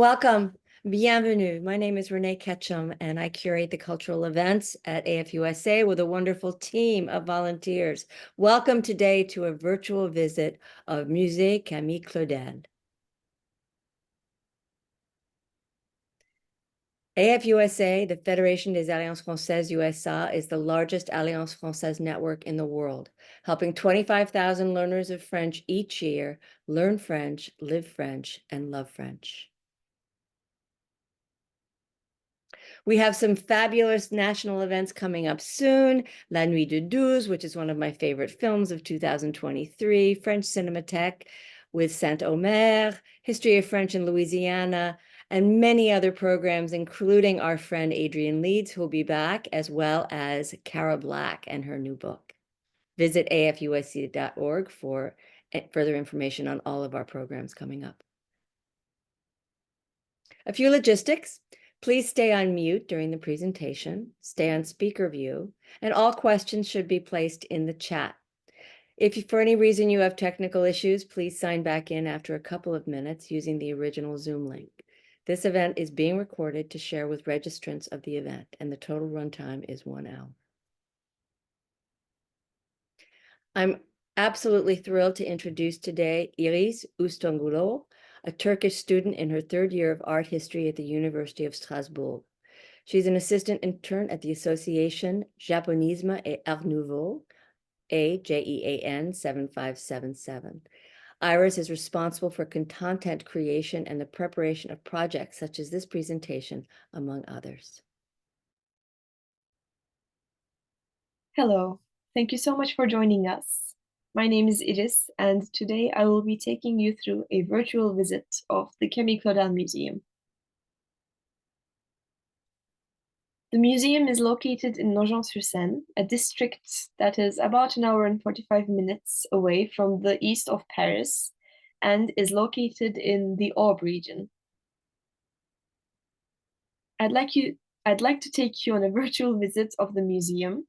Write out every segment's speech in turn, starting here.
Welcome, bienvenue. My name is Renee Ketchum, and I curate the cultural events at AFUSA with a wonderful team of volunteers. Welcome today to a virtual visit of Musée Camille Claudel. AFUSA, the Fédération des Alliances Françaises USA, is the largest Alliance Française network in the world, helping 25,000 learners of French each year learn French, live French, and love French. We have some fabulous national events coming up soon. La Nuit de Douze, which is one of my favorite films of 2023, French Cinematheque with Saint-Omer, History of French in Louisiana, and many other programs, including our friend Adrienne Leeds, who will be back, as well as Cara Black and her new book. Visit afusc.org for further information on all of our programs coming up. A few logistics. Please stay on mute during the presentation, stay on speaker view, and all questions should be placed in the chat. If for any reason you have technical issues, please sign back in after a couple of minutes using the original Zoom link. This event is being recorded to share with registrants of the event, and the total runtime is 1 hour. I'm absolutely thrilled to introduce today Iris Ustunoglu, a Turkish student in her third year of art history at the University of Strasbourg. She's an assistant intern at the Association Japonisme et Art Nouveau, AJEAN 7577. Iris is responsible for content creation and the preparation of projects such as this presentation, among others. Hello, thank you so much for joining us. My name is Iris, and today I will be taking you through a virtual visit of the Camille Claudel Museum. The museum is located in Nogent-sur-Seine, a district that is about 1 hour and 45 minutes away from the east of Paris, and is located in the Aube region. I'd like to take you on a virtual visit of the museum,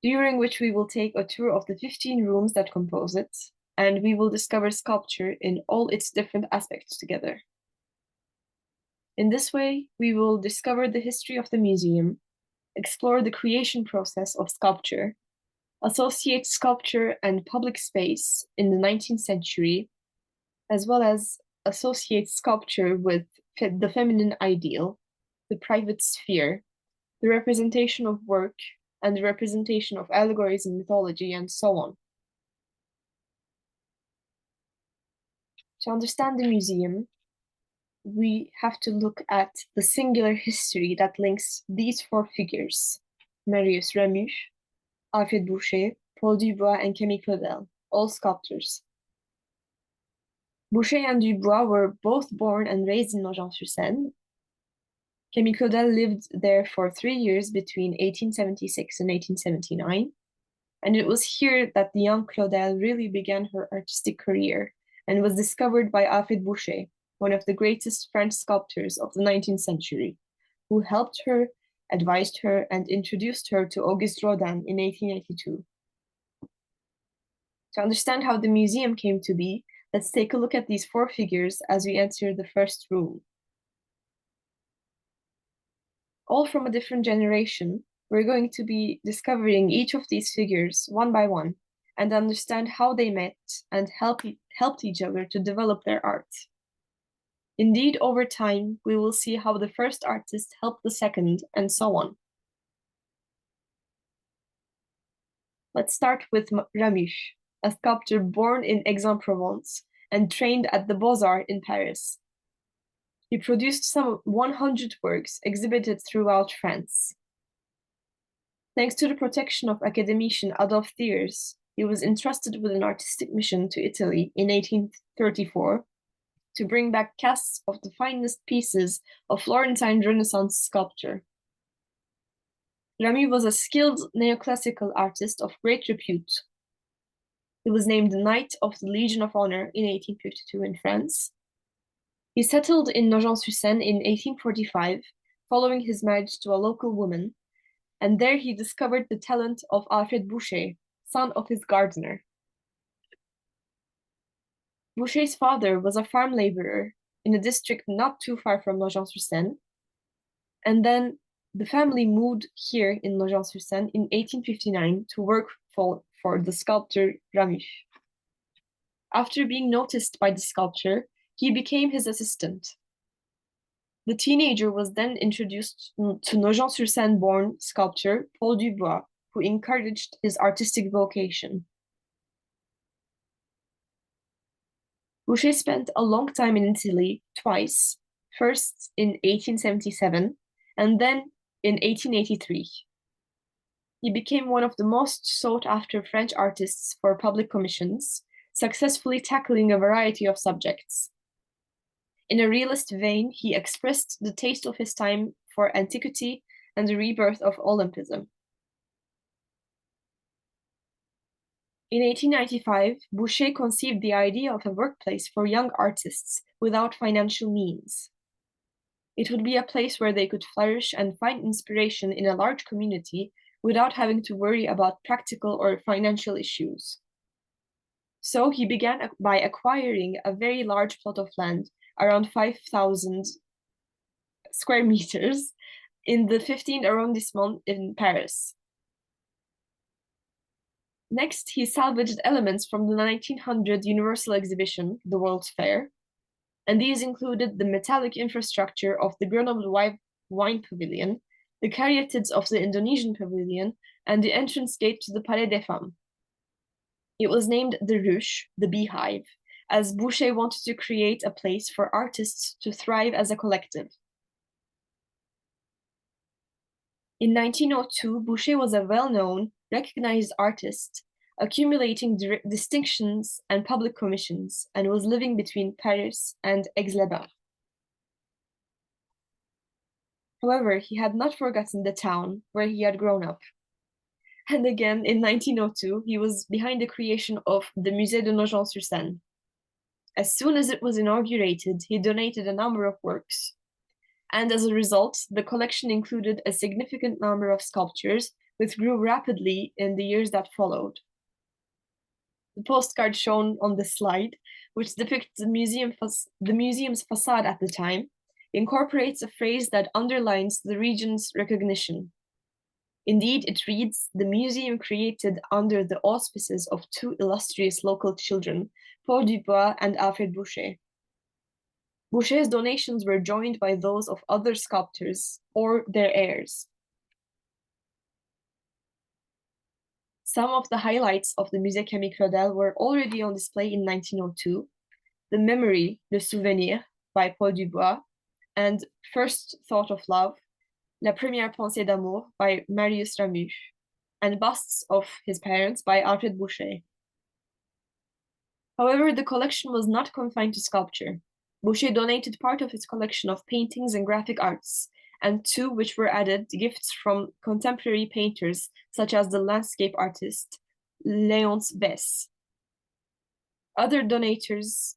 during which we will take a tour of the 15 rooms that compose it, and we will discover sculpture in all its different aspects together. In this way, we will discover the history of the museum, explore the creation process of sculpture, associate sculpture and public space in the 19th century, as well as associate sculpture with the feminine ideal, the private sphere, the representation of work, and the representation of allegories in mythology, and so on. To understand the museum, we have to look at the singular history that links these 4 figures: Marius, Ramus, Alfred Boucher, Paul Dubois, and Camille Claudel, all sculptors. Boucher and Dubois were both born and raised in Nogent-sur-Seine. Camille Claudel lived there for 3 years between 1876 and 1879, and it was here that the young Claudel really began her artistic career and was discovered by Alfred Boucher, one of the greatest French sculptors of the 19th century, who helped her, advised her, and introduced her to Auguste Rodin in 1882. To understand how the museum came to be, let's take a look at these 4 figures as we enter the first room. All from a different generation, we're going to be discovering each of these figures one by one and understand how they met and helped each other to develop their art. Indeed, over time, we will see how the first artist helped the second, and so on. Let's start with Ramus, a sculptor born in Aix-en-Provence and trained at the Beaux-Arts in Paris. He produced some 100 works exhibited throughout France. Thanks to the protection of academician Adolphe Thiers, he was entrusted with an artistic mission to Italy in 1834 to bring back casts of the finest pieces of Florentine Renaissance sculpture. Ramus was a skilled neoclassical artist of great repute. He was named the Knight of the Legion of Honor in 1852 in France. He settled in Nogent-sur-Seine in 1845, following his marriage to a local woman, and there he discovered the talent of Alfred Boucher, son of his gardener. Boucher's father was a farm laborer, in a district not too far from Nogent-sur-Seine. And then the family moved here in Nogent-sur-Seine in 1859 to work for the sculptor Ramus. After being noticed by the sculptor, he became his assistant. The teenager was then introduced to Nogent-sur-Seine-born sculptor Paul Dubois, who encouraged his artistic vocation. Boucher spent a long time in Italy twice, first in 1877 and then in 1883. He became one of the most sought-after French artists for public commissions, successfully tackling a variety of subjects. In a realist vein, he expressed the taste of his time for antiquity and the rebirth of Olympism. In 1895, Boucher conceived the idea of a workplace for young artists without financial means. It would be a place where they could flourish and find inspiration in a large community without having to worry about practical or financial issues. So he began by acquiring a very large plot of land, around 5,000 square meters, in the 15th arrondissement in Paris. Next, he salvaged elements from the 1900 Universal Exhibition, the World's Fair, and these included the metallic infrastructure of the Grenoble Wine Pavilion, the caryatids of the Indonesian Pavilion, and the entrance gate to the Palais des Femmes. It was named the Ruche, the beehive, as Boucher wanted to create a place for artists to thrive as a collective. In 1902, Boucher was a well-known, recognized artist, accumulating distinctions and public commissions, and was living between Paris and Aix-les-Bains. However, he had not forgotten the town where he had grown up. And again, in 1902, he was behind the creation of the Musée de Nogent-sur-Seine. As soon as it was inaugurated, he donated a number of works. And as a result, the collection included a significant number of sculptures, which grew rapidly in the years that followed. The postcard shown on the slide, which depicts the museum's facade at the time, incorporates a phrase that underlines the region's recognition. Indeed, it reads, "The museum created under the auspices of two illustrious local children, Paul Dubois and Alfred Boucher." Boucher's donations were joined by those of other sculptors or their heirs. Some of the highlights of the Musée Camille Claudel were already on display in 1902, the Memory, Le Souvenir, by Paul Dubois, and First Thought of Love, La Première Pensée d'amour, by Marius Ramus, and busts of his parents by Alfred Boucher. However, the collection was not confined to sculpture. Boucher donated part of his collection of paintings and graphic arts, and two which were added gifts from contemporary painters, such as the landscape artist Léonce Besse. Other donators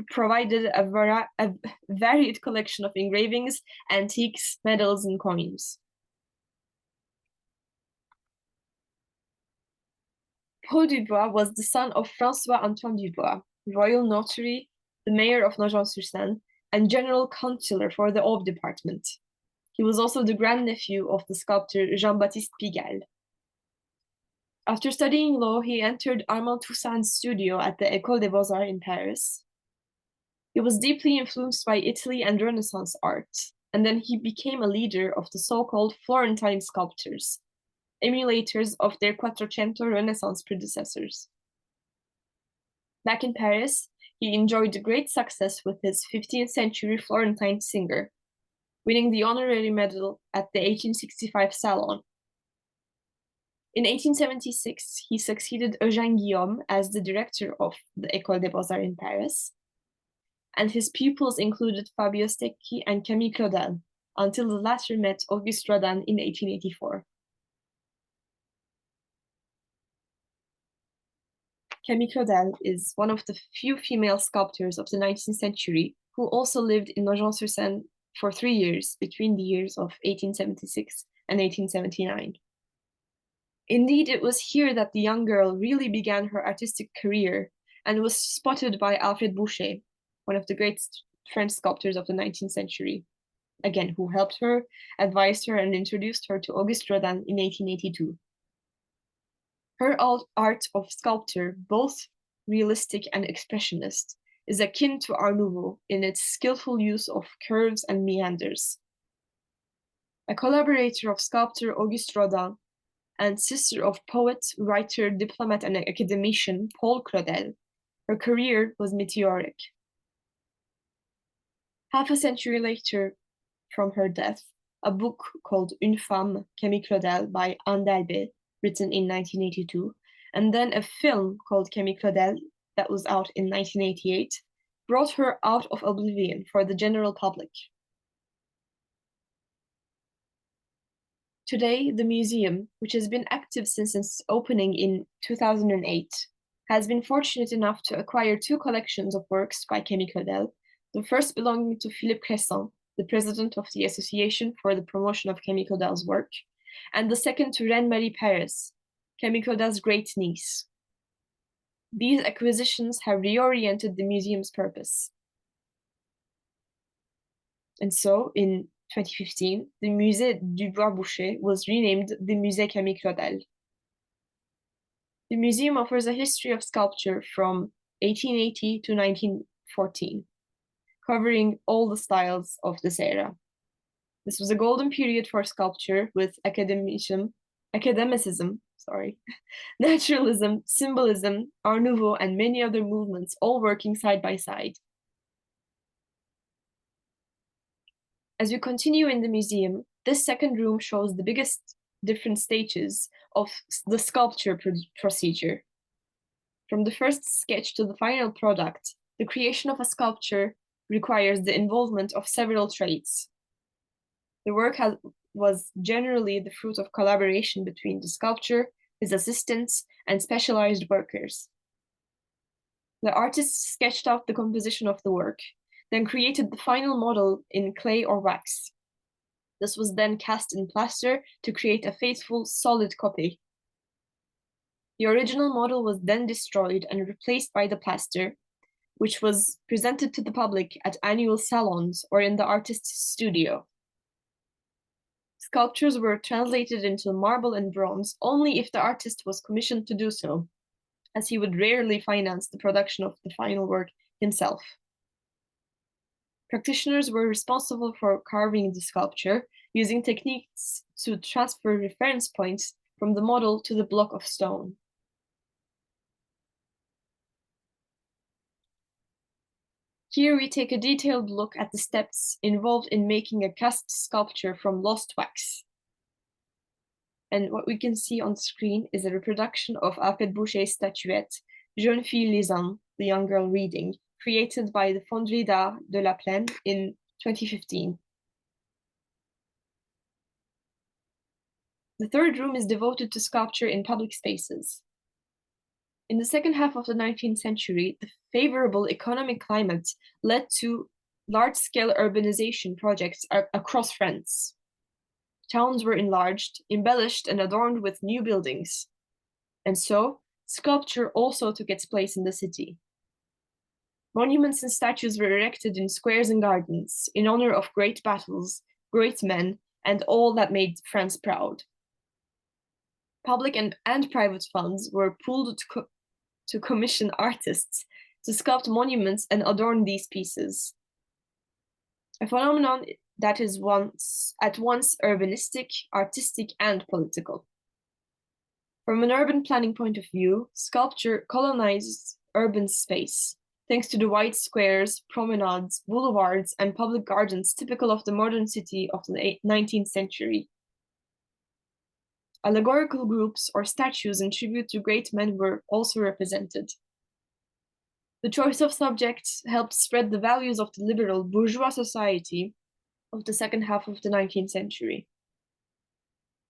provided a varied collection of engravings, antiques, medals, and coins. Paul Dubois was the son of François-Antoine Dubois, royal notary, the mayor of Nogent-sur-Seine, and general councillor for the Aube department. He was also the grandnephew of the sculptor Jean-Baptiste Pigalle. After studying law, he entered Armand Toussaint's studio at the École des Beaux-Arts in Paris. He was deeply influenced by Italy and Renaissance art, and then he became a leader of the so-called Florentine sculptors, emulators of their Quattrocento Renaissance predecessors. Back in Paris, he enjoyed great success with his 15th century Florentine singer, winning the honorary medal at the 1865 Salon. In 1876, he succeeded Eugène Guillaume as the director of the École des Beaux-Arts in Paris, and his pupils included Fabio Stecchi and Camille Claudel, until the latter met Auguste Rodin in 1884. Camille Claudel is one of the few female sculptors of the 19th century who also lived in Nogent-sur-Seine for 3 years between the years of 1876 and 1879. Indeed, it was here that the young girl really began her artistic career and was spotted by Alfred Boucher, one of the great French sculptors of the 19th century, again, who helped her, advised her, and introduced her to Auguste Rodin in 1882. Her art of sculpture, both realistic and expressionist, is akin to Art Nouveau in its skillful use of curves and meanders. A collaborator of sculptor Auguste Rodin and sister of poet, writer, diplomat, and academician Paul Claudel, her career was meteoric. Half a century later from her death, a book called Une femme, Camille Claudel by Anne d'Albet, written in 1982, and then a film called Camille Claudel that was out in 1988, brought her out of oblivion for the general public. Today, the museum, which has been active since its opening in 2008, has been fortunate enough to acquire two collections of works by Camille Claudel, the first belonging to Philippe Cresson, the president of the Association for the Promotion of Camille Claudel's work, and the second to Reine-Marie Paris, Camille Claudel's great niece. These acquisitions have reoriented the museum's purpose. And so, in 2015, the Musée Dubois Boucher was renamed the Musée Camille Claudel. The museum offers a history of sculpture from 1880 to 1914, covering all the styles of this era. This was a golden period for sculpture with academicism, naturalism, symbolism, Art Nouveau, and many other movements all working side by side. As we continue in the museum, this second room shows the biggest different stages of the sculpture procedure. From the first sketch to the final product, the creation of a sculpture requires the involvement of several trades. The work was generally the fruit of collaboration between the sculptor, his assistants, and specialized workers. The artist sketched out the composition of the work, then created the final model in clay or wax. This was then cast in plaster to create a faithful, solid copy. The original model was then destroyed and replaced by the plaster, which was presented to the public at annual salons or in the artist's studio. Sculptures were translated into marble and bronze only if the artist was commissioned to do so, as he would rarely finance the production of the final work himself. Practitioners were responsible for carving the sculpture, using techniques to transfer reference points from the model to the block of stone. Here we take a detailed look at the steps involved in making a cast sculpture from lost wax. And what we can see on screen is a reproduction of Alfred Boucher's statuette, Jeune fille lisant, the young girl reading, created by the Fonderie d'Art de la Plaine in 2015. The third room is devoted to sculpture in public spaces. In the second half of the 19th century, the favorable economic climate led to large-scale urbanization projects across France. Towns were enlarged, embellished, and adorned with new buildings. And so, sculpture also took its place in the city. Monuments and statues were erected in squares and gardens in honor of great battles, great men, and all that made France proud. Public and private funds were pooled to commission artists to sculpt monuments and adorn these pieces. A phenomenon that is at once urbanistic, artistic, and political. From an urban planning point of view, sculpture colonized urban space, thanks to the wide squares, promenades, boulevards, and public gardens typical of the modern city of the 19th century. Allegorical groups or statues in tribute to great men were also represented. The choice of subjects helped spread the values of the liberal bourgeois society of the second half of the 19th century.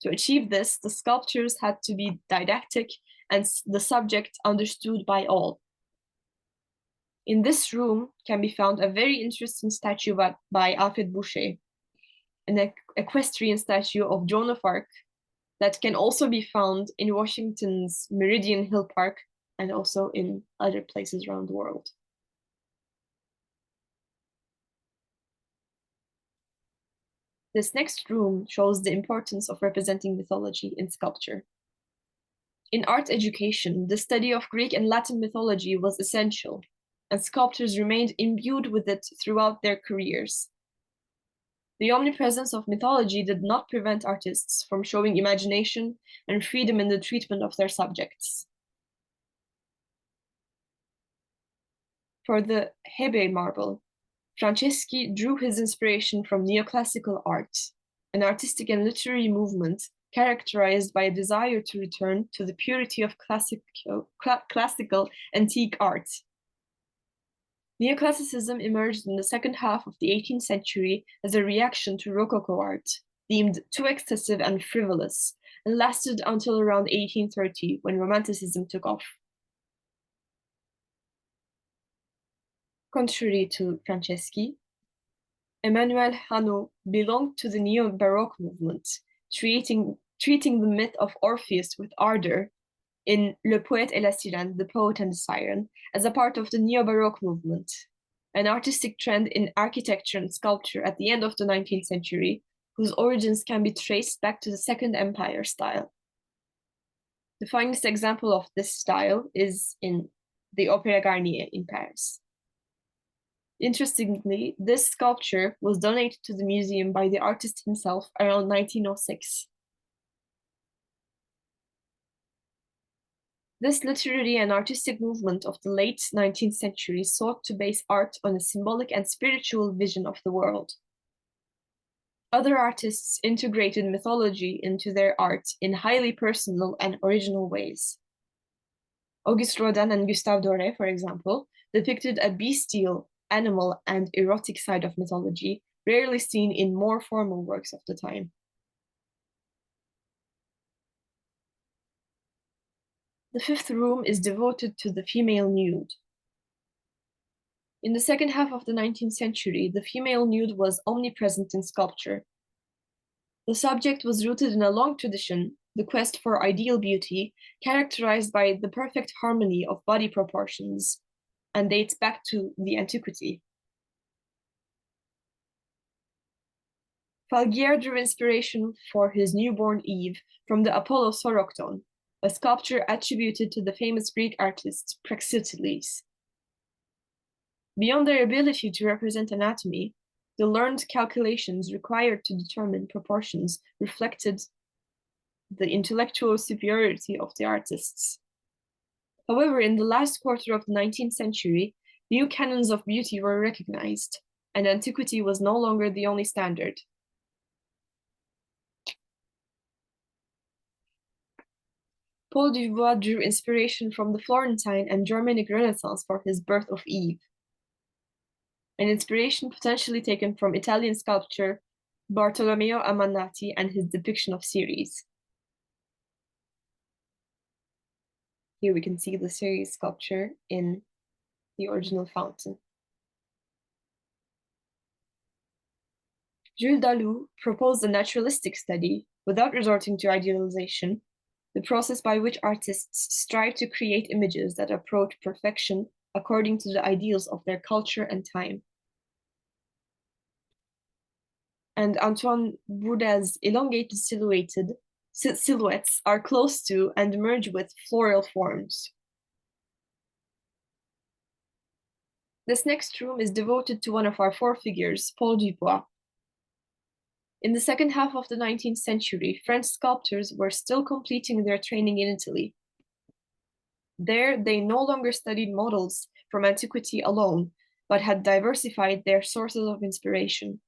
To achieve this, the sculptures had to be didactic and the subject understood by all. In this room can be found a very interesting statue by Alfred Boucher, an equestrian statue of Joan of Arc that can also be found in Washington's Meridian Hill Park and also in other places around the world. This next room shows the importance of representing mythology in sculpture. In art education, the study of Greek and Latin mythology was essential, and sculptors remained imbued with it throughout their careers. The omnipresence of mythology did not prevent artists from showing imagination and freedom in the treatment of their subjects. For the Hebe marble, Franceschi drew his inspiration from neoclassical art, an artistic and literary movement characterized by a desire to return to the purity of classical antique art. Neoclassicism emerged in the second half of the 18th century as a reaction to Rococo art, deemed too excessive and frivolous, and lasted until around 1830 when Romanticism took off. Contrary to Franceschi, Emmanuel Hanot belonged to the neo-Baroque movement, treating the myth of Orpheus with ardor in Le Poète et la Sirène, The Poet and the Siren, as a part of the neo-Baroque movement, an artistic trend in architecture and sculpture at the end of the 19th century, whose origins can be traced back to the Second Empire style. The finest example of this style is in the Opéra Garnier in Paris. Interestingly, this sculpture was donated to the museum by the artist himself around 1906. This literary and artistic movement of the late 19th century sought to base art on a symbolic and spiritual vision of the world. Other artists integrated mythology into their art in highly personal and original ways. Auguste Rodin and Gustave Doré, for example, depicted a bestial, animal, and erotic side of mythology, rarely seen in more formal works of the time. The fifth room is devoted to the female nude. In the second half of the 19th century, the female nude was omnipresent in sculpture. The subject was rooted in a long tradition, the quest for ideal beauty, characterized by the perfect harmony of body proportions, and dates back to the antiquity. Falguière drew inspiration for his newborn Eve from the Apollo Sorokton, a sculpture attributed to the famous Greek artist Praxiteles. Beyond their ability to represent anatomy, the learned calculations required to determine proportions reflected the intellectual superiority of the artists. However, in the last quarter of the 19th century, new canons of beauty were recognized, and antiquity was no longer the only standard. Paul Dubois drew inspiration from the Florentine and Germanic Renaissance for his Birth of Eve, an inspiration potentially taken from Italian sculptor Bartolomeo Ammanati and his depiction of Ceres. Here we can see the Ceres sculpture in the original fountain. Jules Dalou proposed a naturalistic study without resorting to idealization, the process by which artists strive to create images that approach perfection according to the ideals of their culture and time. And Antoine Bourda's elongated silhouettes are close to and merge with floral forms. This next room is devoted to one of our four figures, Paul Dubois. In the second half of the 19th century, French sculptors were still completing their training in Italy. There, they no longer studied models from antiquity alone, but had diversified their sources of inspiration.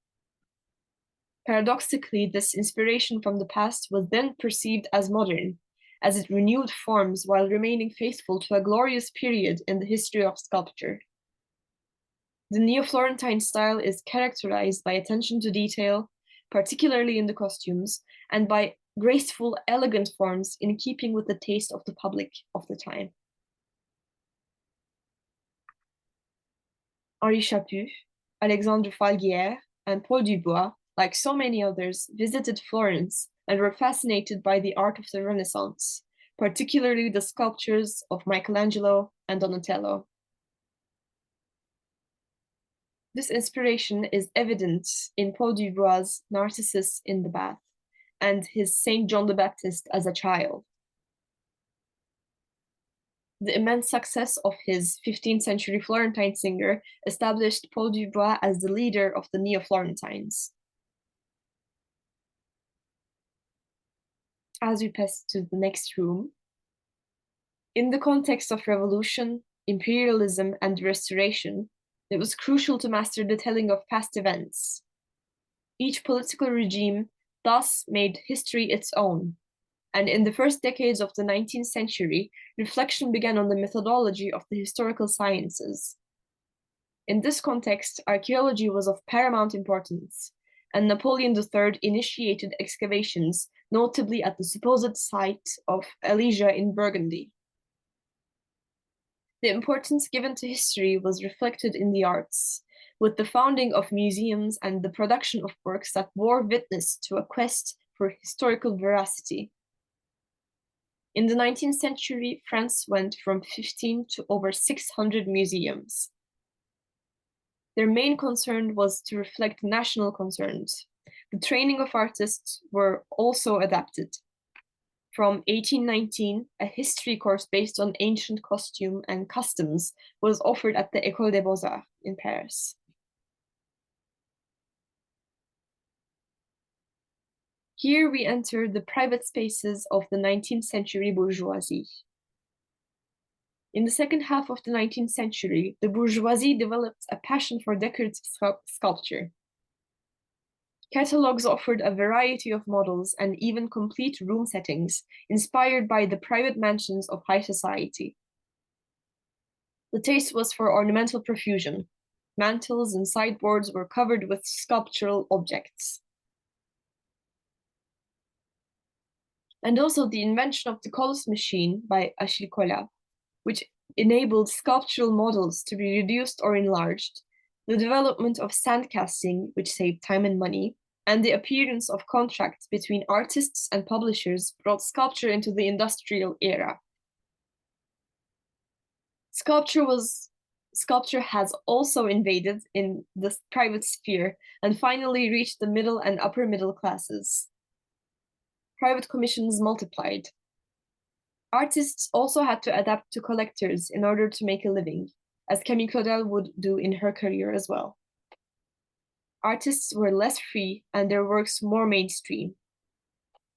Paradoxically, this inspiration from the past was then perceived as modern, as it renewed forms while remaining faithful to a glorious period in the history of sculpture. The Neo-Florentine style is characterized by attention to detail, particularly in the costumes, and by graceful, elegant forms in keeping with the taste of the public of the time. Henri Chaput, Alexandre Falguière, and Paul Dubois, like so many others, visited Florence and were fascinated by the art of the Renaissance, particularly the sculptures of Michelangelo and Donatello. This inspiration is evident in Paul Dubois' Narcissus in the Bath and his Saint John the Baptist as a child. The immense success of his 15th century Florentine singer established Paul Dubois as the leader of the Neo-Florentines. As we pass to the next room, in the context of revolution, imperialism, and restoration, it was crucial to master the telling of past events. Each political regime thus made history its own, and in the first decades of the 19th century, reflection began on the methodology of the historical sciences. In this context, archaeology was of paramount importance, and Napoleon III initiated excavations, notably at the supposed site of Elysia in Burgundy. The importance given to history was reflected in the arts, with the founding of museums and the production of works that bore witness to a quest for historical veracity. In the 19th century, France went from 15 to over 600 museums. Their main concern was to reflect national concerns. The training of artists were also adapted. From 1819, a history course based on ancient costume and customs was offered at the École des Beaux-Arts in Paris. Here we enter the private spaces of the 19th century bourgeoisie. In the second half of the 19th century, the bourgeoisie developed a passion for decorative sculpture. Catalogs offered a variety of models and even complete room settings inspired by the private mansions of high society. The taste was for ornamental profusion. Mantels and sideboards were covered with sculptural objects. And also the invention of the Colossus machine by Achille Collat, which enabled sculptural models to be reduced or enlarged, the development of sandcasting, which saved time and money, and the appearance of contracts between artists and publishers brought sculpture into the industrial era. Sculpture has also invaded in the private sphere and finally reached the middle and upper middle classes. Private commissions multiplied. Artists also had to adapt to collectors in order to make a living, as Camille Claudel would do in her career as well. Artists were less free and their works more mainstream.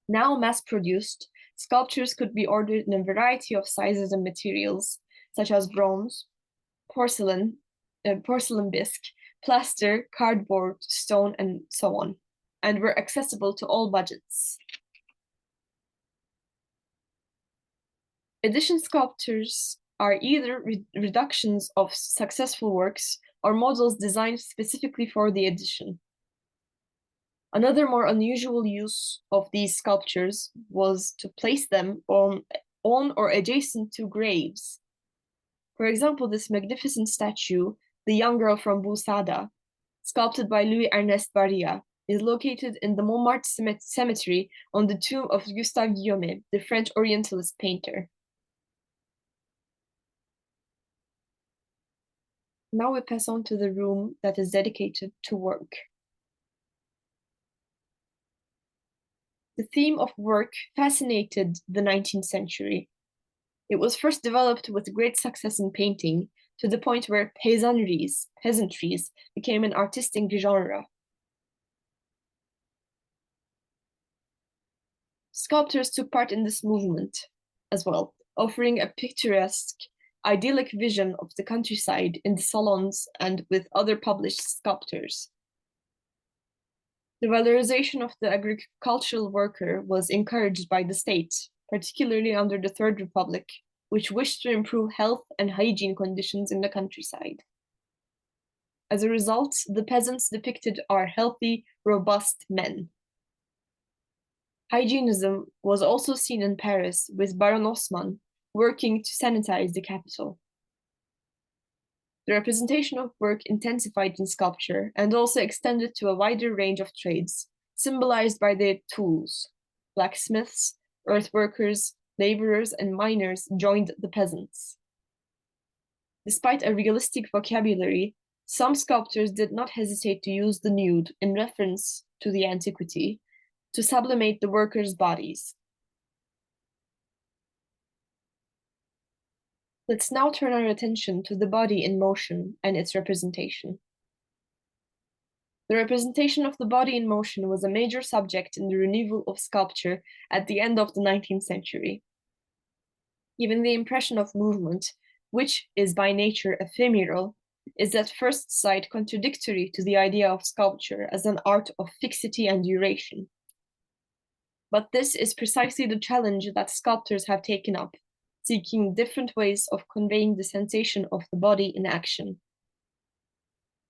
Now mass-produced, sculptures could be ordered in a variety of sizes and materials, such as bronze, porcelain bisque, plaster, cardboard, stone, and so on, and were accessible to all budgets. Edition sculptures are either reductions of successful works or models designed specifically for the edition. Another more unusual use of these sculptures was to place them on or adjacent to graves. For example, this magnificent statue, The Young Girl from Bousada, sculpted by Louis-Ernest Barilla, is located in the Montmartre cemetery on the tomb of Gustave Guillaume, the French Orientalist painter. Now we pass on to the room that is dedicated to work. The theme of work fascinated the 19th century. It was first developed with great success in painting, to the point where peasantries became an artistic genre. Sculptors took part in this movement as well, offering a picturesque, idyllic vision of the countryside in the salons and with other published sculptors. The valorization of the agricultural worker was encouraged by the state, particularly under the Third Republic, which wished to improve health and hygiene conditions in the countryside. As a result, the peasants depicted are healthy, robust men. Hygienism was also seen in Paris, with Baron Haussmann working to sanitize the capital. The representation of work intensified in sculpture and also extended to a wider range of trades, symbolized by their tools. Blacksmiths, earthworkers, laborers, and miners joined the peasants. Despite a realistic vocabulary, Some sculptors did not hesitate to use the nude in reference to the antiquity to sublimate the workers' bodies. Let's now turn our attention to the body in motion and its representation. The representation of the body in motion was a major subject in the renewal of sculpture at the end of the 19th century. Even the impression of movement, which is by nature ephemeral, is at first sight contradictory to the idea of sculpture as an art of fixity and duration. But this is precisely the challenge that sculptors have taken up, seeking different ways of conveying the sensation of the body in action.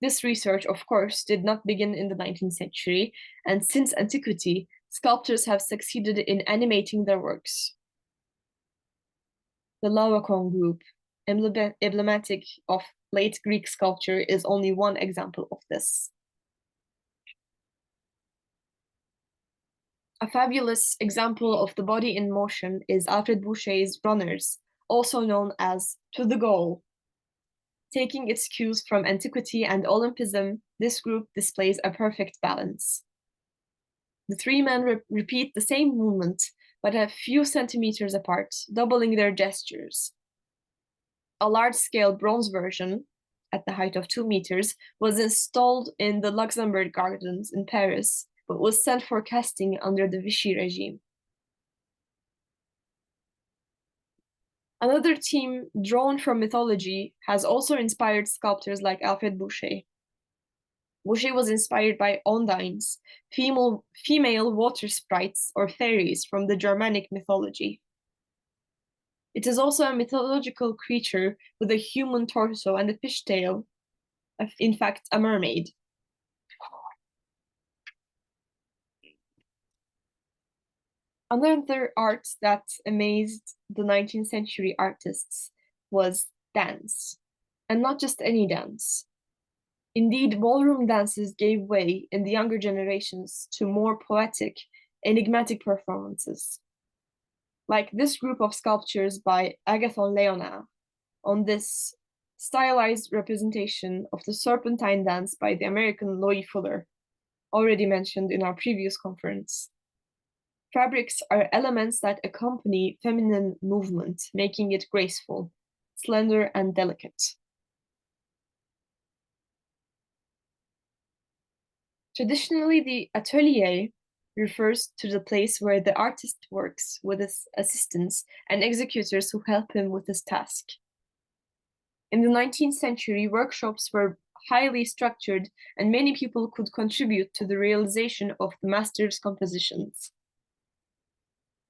This research, of course, did not begin in the 19th century, and since antiquity, sculptors have succeeded in animating their works. The Laocoon group, emblematic of late Greek sculpture, is only one example of this. A fabulous example of the body in motion is Alfred Boucher's Runners, also known as To the Goal. Taking its cues from antiquity and Olympism, this group displays a perfect balance. The three men repeat the same movement, but a few centimeters apart, doubling their gestures. A large-scale bronze version, at the height of 2 meters, was installed in the Luxembourg Gardens in Paris, but was sent for casting under the Vichy regime. Another theme drawn from mythology has also inspired sculptors like Alfred Boucher. Boucher was inspired by ondines, female water sprites or fairies from the Germanic mythology. It is also a mythological creature with a human torso and a fishtail, in fact, a mermaid. Another art that amazed the 19th century artists was dance, and not just any dance. Indeed, ballroom dances gave way in the younger generations to more poetic, enigmatic performances. Like this group of sculptures by Agathon Leonard, on this stylized representation of the serpentine dance by the American Loie Fuller, already mentioned in our previous conference. Fabrics are elements that accompany feminine movement, making it graceful, slender, and delicate. Traditionally, the atelier refers to the place where the artist works with his assistants and executors who help him with his task. In the 19th century, workshops were highly structured and many people could contribute to the realization of the master's compositions.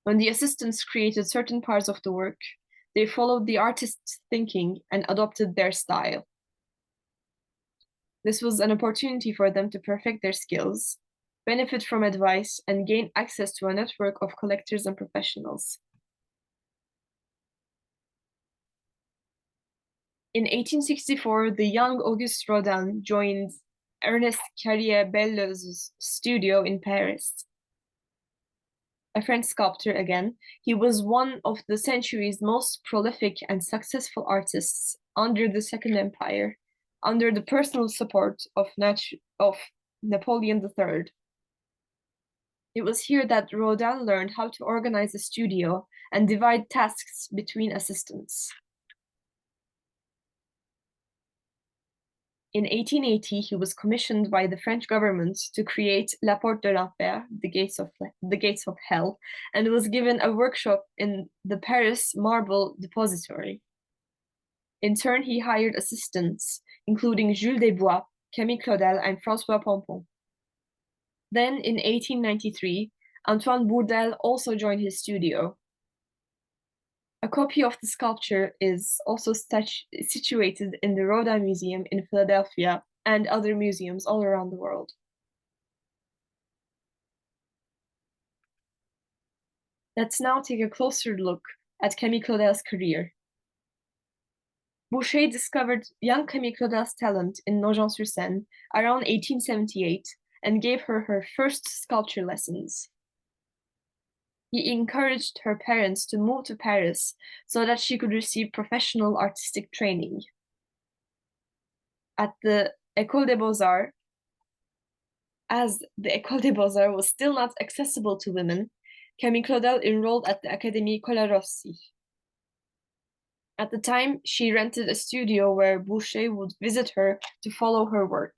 When the assistants created certain parts of the work, they followed the artist's thinking and adopted their style. This was an opportunity for them to perfect their skills, benefit from advice, and gain access to a network of collectors and professionals. In 1864, the young Auguste Rodin joined Ernest Carrier-Belleux's studio in Paris. A French sculptor again, he was one of the century's most prolific and successful artists under the Second Empire, under the personal support of Napoleon III. It was here that Rodin learned how to organize a studio and divide tasks between assistants. In 1880, he was commissioned by the French government to create La Porte de l'Enfer, the gates of hell, and was given a workshop in the Paris Marble Depository. In turn, he hired assistants, including Jules Dubois, Camille Claudel, and François Pompon. Then, in 1893, Antoine Bourdelle also joined his studio. A copy of the sculpture is also situated in the Rodin Museum in Philadelphia and other museums all around the world. Let's now take a closer look at Camille Claudel's career. Boucher discovered young Camille Claudel's talent in Nogent-sur-Seine around 1878 and gave her her first sculpture lessons. He encouraged her parents to move to Paris so that she could receive professional artistic training. At the École des Beaux-Arts, as the École des Beaux-Arts was still not accessible to women, Camille Claudel enrolled at the Académie Colarossi. At the time, she rented a studio where Boucher would visit her to follow her work.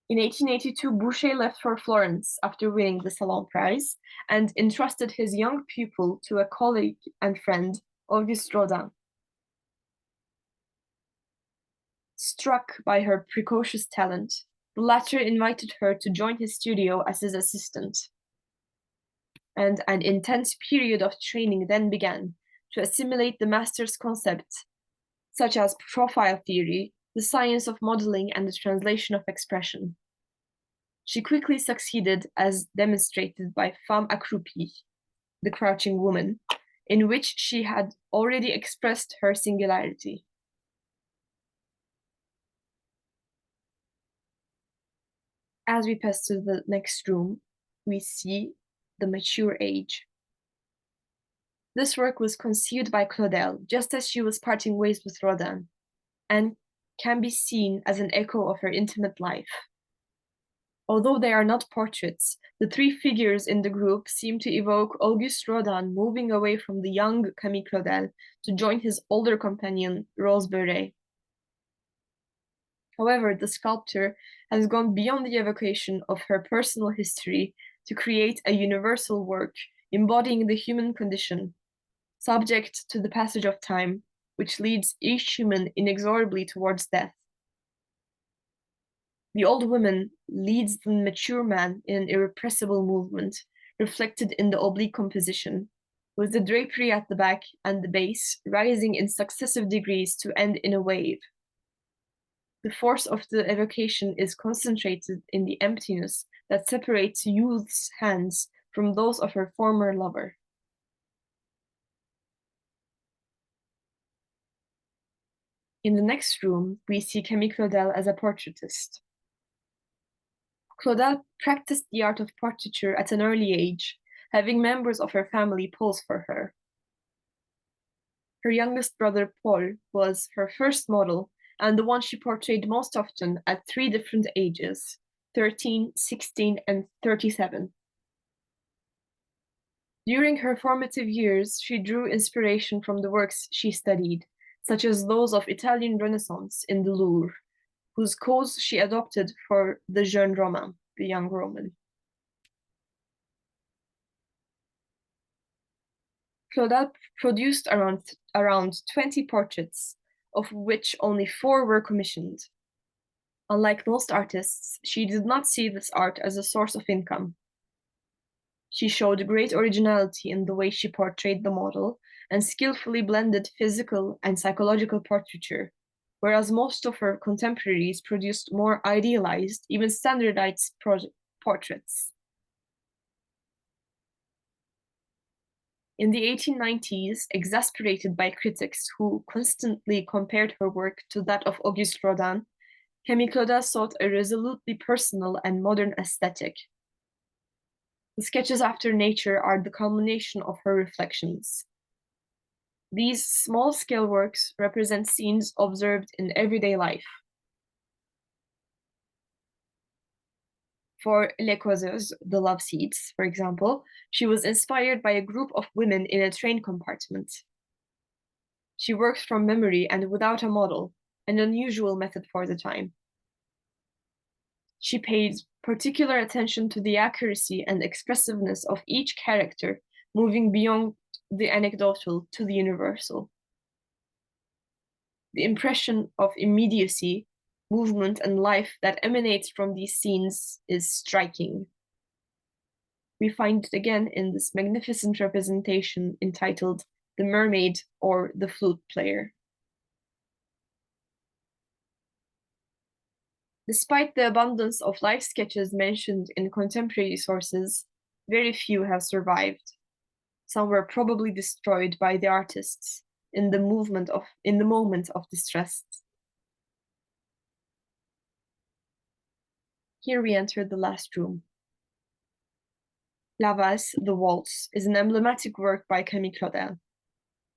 In 1882, Boucher left for Florence after winning the Salon Prize and entrusted his young pupil to a colleague and friend, Auguste Rodin. Struck by her precocious talent, the latter invited her to join his studio as his assistant. And an intense period of training then began to assimilate the master's concepts, such as profile theory, the science of modeling, and the translation of expression. She quickly succeeded, as demonstrated by Femme accroupie, the crouching woman, in which she had already expressed her singularity. As we pass to the next room, we see the mature age. This work was conceived by Claudel just as she was parting ways with Rodin, and can be seen as an echo of her intimate life. Although they are not portraits, the three figures in the group seem to evoke Auguste Rodin moving away from the young Camille Claudel to join his older companion, Rose Beuret. However, the sculptor has gone beyond the evocation of her personal history to create a universal work embodying the human condition, subject to the passage of time, which leads each human inexorably towards death. The old woman leads the mature man in an irrepressible movement, reflected in the oblique composition, with the drapery at the back and the base rising in successive degrees to end in a wave. The force of the evocation is concentrated in the emptiness that separates youth's hands from those of her former lover. In the next room, we see Camille Claudel as a portraitist. Claudel practiced the art of portraiture at an early age, having members of her family pose for her. Her youngest brother, Paul, was her first model and the one she portrayed most often at 3 different ages, 13, 16, and 37. During her formative years, she drew inspiration from the works she studied, such as those of Italian Renaissance in the Louvre, whose codes she adopted for the jeune Roman, the young Roman. Claudel produced around 20 portraits, of which only 4 were commissioned. Unlike most artists, she did not see this art as a source of income. She showed great originality in the way she portrayed the model and skillfully blended physical and psychological portraiture, whereas most of her contemporaries produced more idealized, even standardized portraits. In the 1890s, exasperated by critics who constantly compared her work to that of Auguste Rodin, Camille Claudel sought a resolutely personal and modern aesthetic. The sketches after nature are the culmination of her reflections. These small-scale works represent scenes observed in everyday life. For Les Causeuses, the love seats, for example, she was inspired by a group of women in a train compartment. She worked from memory and without a model, an unusual method for the time. She paid particular attention to the accuracy and expressiveness of each character, moving beyond the anecdotal to the universal. The impression of immediacy, movement, and life that emanates from these scenes is striking. We find it again in this magnificent representation entitled The Mermaid or the Flute Player. Despite the abundance of life sketches mentioned in contemporary sources, very few have survived. Some were probably destroyed by the artists in the moment of distress. Here we enter the last room. La Valse, the Waltz, is an emblematic work by Camille Claudel.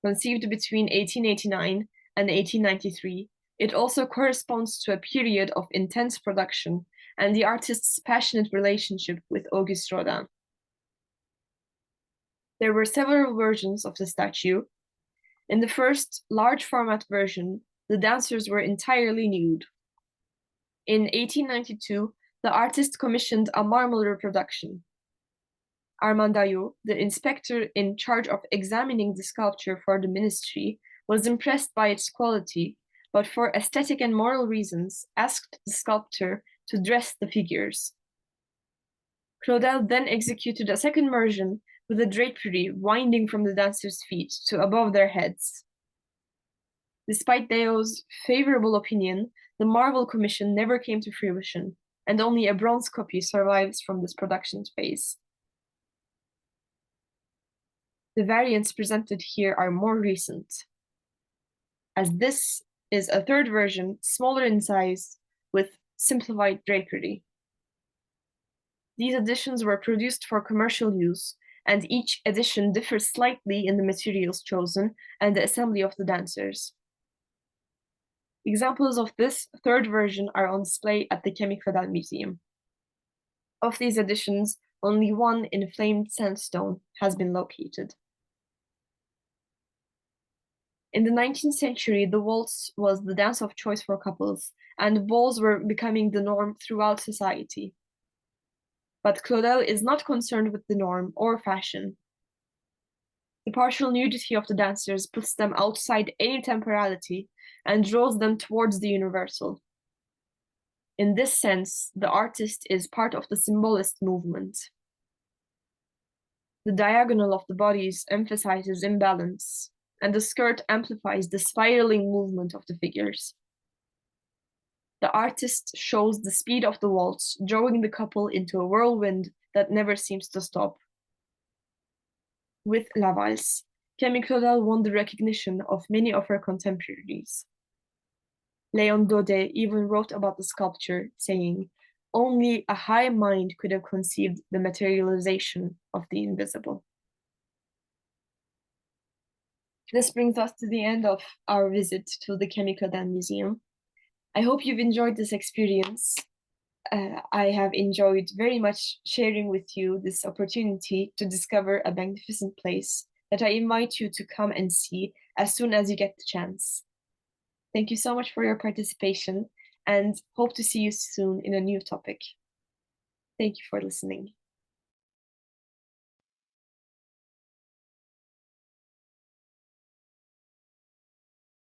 Conceived between 1889 and 1893, It also corresponds to a period of intense production and the artist's passionate relationship with Auguste Rodin. There were several versions of the statue. In the first large format version, the dancers were entirely nude. In 1892, the artist commissioned a marble reproduction. Armandayo, the inspector in charge of examining the sculpture for the ministry, was impressed by its quality, but for aesthetic and moral reasons, asked the sculptor to dress the figures. Claudel then executed a second version with a drapery winding from the dancers' feet to above their heads. Despite Deo's favorable opinion, the marble commission never came to fruition, and only a bronze copy survives from this production phase. The variants presented here are more recent, as this is a third version, smaller in size, with simplified drapery. These editions were produced for commercial use, and each edition differs slightly in the materials chosen and the assembly of the dancers. Examples of this third version are on display at the Camille Claudel Museum. Of these editions, only one in flamed sandstone has been located. In the 19th century, the waltz was the dance of choice for couples, and balls were becoming the norm throughout society. But Claudel is not concerned with the norm or fashion. The partial nudity of the dancers puts them outside any temporality and draws them towards the universal. In this sense, the artist is part of the symbolist movement. The diagonal of the bodies emphasizes imbalance, and the skirt amplifies the spiraling movement of the figures. The artist shows the speed of the waltz, drawing the couple into a whirlwind that never seems to stop. With La Valse, Camille Claudel won the recognition of many of her contemporaries. Léon Daudet even wrote about the sculpture, saying, "Only a high mind could have conceived the materialization of the invisible." This brings us to the end of our visit to the Camille Claudel Museum. I hope you've enjoyed this experience. I have enjoyed very much sharing with you this opportunity to discover a magnificent place that I invite you to come and see as soon as you get the chance. Thank you so much for your participation and hope to see you soon in a new topic. Thank you for listening.